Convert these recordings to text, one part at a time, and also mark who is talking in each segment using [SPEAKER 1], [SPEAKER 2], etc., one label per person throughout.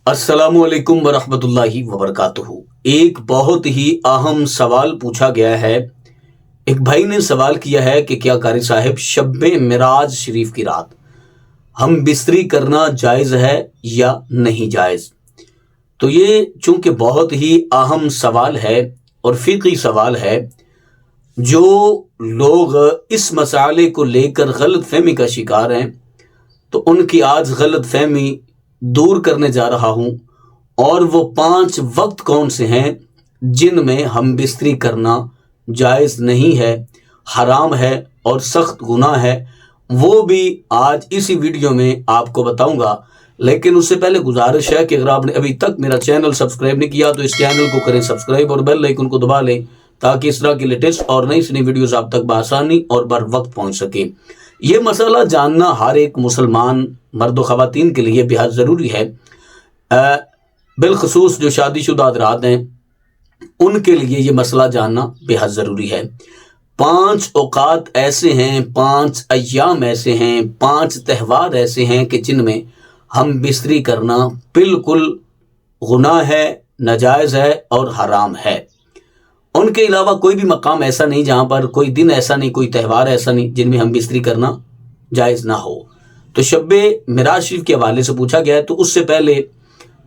[SPEAKER 1] अस्सलामु अलैकुम वरहमतुल्लाहि वबरकातुहू। एक बहुत ही अहम सवाल पूछा गया है। एक भाई ने सवाल किया है कि क्या कारी साहब शब्बे मिराज शरीफ की रात हम बिस्तरी करना जायज़ है या नहीं जायज़। तो ये चूंकि बहुत ही अहम सवाल है और फिक़ही सवाल है, जो लोग इस मसाले को लेकर गलत फहमी का शिकार हैं तो उनकी आज गलत फहमी दूर करने जा रहा हूँ। और वो 5 वक्त कौन से हैं जिनमें हम बिस्तरी करना जायज़ नहीं है, हराम है और सख्त गुनाह है, वो भी आज इसी वीडियो में आपको बताऊंगा। लेकिन उससे पहले गुजारिश है कि अगर आपने अभी तक मेरा चैनल सब्सक्राइब नहीं किया तो इस चैनल को करें सब्सक्राइब और बेल आइकन को दबा लें ताकि इस तरह की लेटेस्ट और नई नई वीडियोस आप तक बआसानी और बर वक्त पहुँच सके। ये मसला जानना हर एक मुसलमान मर्द व ख़वातीन के लिए बेहद ज़रूरी है। बिलखसूस जो शादीशुदा हज़रात हैं उनके लिए ये मसला जानना बेहद ज़रूरी है। 5 औकात ऐसे हैं, 5 अय्याम ऐसे हैं, 5 त्यौहार ऐसे हैं कि जिनमें हम बिस्तरी करना बिल्कुल गुनाह है, नाजायज़ है और हराम है। उनके अलावा कोई भी मकाम ऐसा नहीं जहाँ पर, कोई दिन ऐसा नहीं, कोई त्यौहार ऐसा नहीं जिनमें हम बिस्तरी करना जायज़ ना हो। तो शब्बे मिराज शरीफ के हवाले से पूछा गया है, तो उससे पहले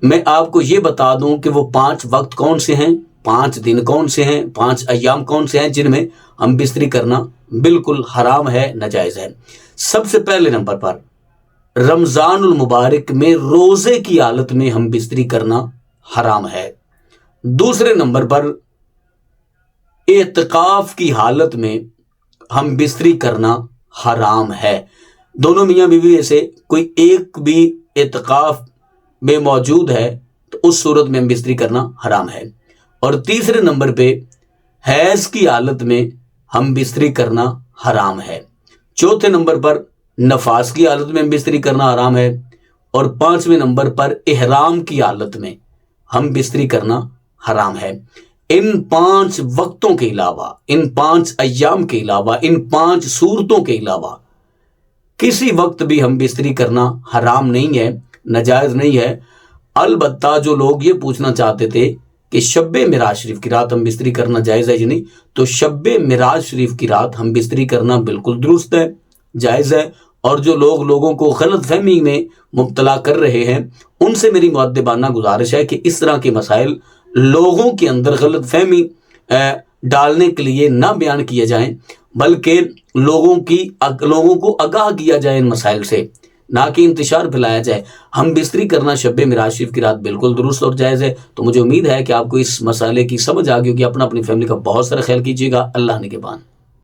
[SPEAKER 1] मैं आपको ये बता दूं कि वो 5 वक्त कौन से हैं, 5 दिन कौन से हैं, 5 अय्याम कौन से हैं जिनमें हम बिस्तरी करना बिल्कुल हराम है, नाजायज़ है। सबसे पहले नंबर पर रमज़ानुल मुबारक में रोज़े की हालत में हम बिस्तरी करना हराम है। दूसरे नंबर पर एतकाफ की हालत में हम बिस्तरी करना हराम है। दोनों मियाँ बीवी में से कोई एक भी एतकाफ में मौजूद है तो उस सूरत में हम बिस्तरी करना हराम है। और तीसरे नंबर पे हैज़ की हालत में हम बिस्तरी करना हराम है। चौथे नंबर पर नफास की हालत में हम बिस्तरी करना हराम है। और 5वें नंबर पर इहराम की हालत में हम बिस्तरी करना हराम है। इन 5 वक्तों के अलावा, इन 5 अय्याम के अलावा, इन 5 सूरतों के अलावा किसी वक्त भी हम बिस्तरी करना हराम नहीं है, नाजायज़ नहीं है। अलबत्ता जो लोग ये पूछना चाहते थे कि शब्बे मिराज शरीफ की रात हम बिस्तरी करना जायज़ है या नहीं, तो शब्बे मिराज शरीफ की रात हम बिस्तरी करना बिल्कुल दुरुस्त है, जायज़ है। और जो लोग लोगों को गलत फहमी में मुब्तला कर रहे हैं उनसे मेरी मुअद्दबाना गुजारिश है कि इस तरह के मसाइल लोगों के अंदर गलत फहमी डालने के लिए ना बयान किए जाएं, बल्कि लोगों को आगाह किया जाए इन मसाइल से, ना कि इंतशार फैलाया जाए। हम बिस्तरी करना शब्बे मिराज शरीफ की रात बिल्कुल दुरुस्त और जायज़ है। तो मुझे उम्मीद है कि आपको इस मसाले की समझ आ गई होगी। अपनी फैमिली का बहुत सारा ख्याल कीजिएगा। अल्लाह निगहबान।